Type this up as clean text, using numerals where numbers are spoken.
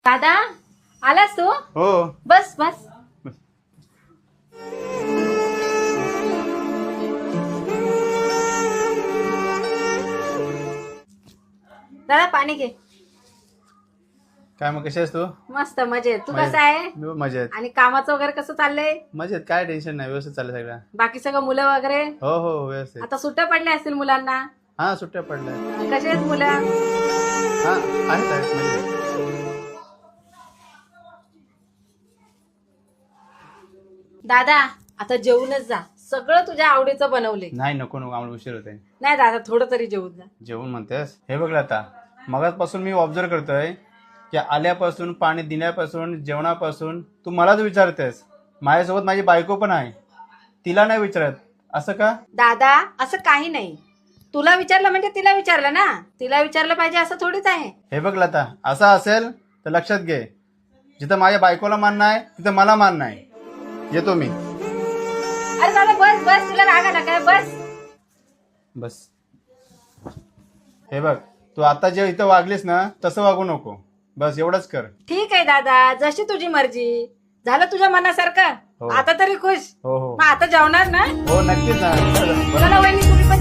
दादा आलास तू? हो. बस बस. दादा पाणी घे. काय मग कशी आहेस तू? मस्त मजेत. तू मजेत. कसा आहे? मी मजेत. आणि कामाचं वगैरे कसं चाललंय? मजेत, काय टेन्शन नाही, व्यवस्थित चाललंय सगळं. बाकी सगळं मुलं वगैरे? हो हो व्यवस्थित. आता सुट्ट्या पडल्या असतील मुलांना? हा सुट्ट्या पडल्या. कसे आहेत मुलं? हा आहेत मजेत. दादा आता जेवूनच जा. सगळं तुझ्या आवडीचं बनवले. नाही नको नको, आम्हाला उशीर होते. नाही दादा थोडं तरी जेवून जा. जेवण म्हणतेस? हे बघ आता मगाचपासून मी ऑब्झर्व करतोय की आल्यापासून, पाणी देण्यापासून, जेवणापासून तू मलाच विचारतेस. माझ्यासोबत माझी बायको पण आहे, तिला नाही विचारत, असं का? दादा असं काही नाही. तुला विचारलं म्हणजे तिला विचारलं ना. तिला विचारलं पाहिजे असं थोडीच आहे. हे बघ लता, असं असेल तर लक्षात घे, जिथं माझ्या बायकोला मान्य आहे तिथं मला मान्य आहे. येतो मी. अरे दादा बस बस. तुला राग आला काय? बस. बस. हे बघ, तू आता जे इथं वागलीस ना तसं वागू नको, बस एवढंच कर. ठीक आहे दादा, जशी तुझी मर्जी. झालं तुझ्या मनासारखं? हो. आता तरी खुश? हो हो मग आता जेवणार ना? हो नक्कीच ना. चला वहिनी तुम्ही पण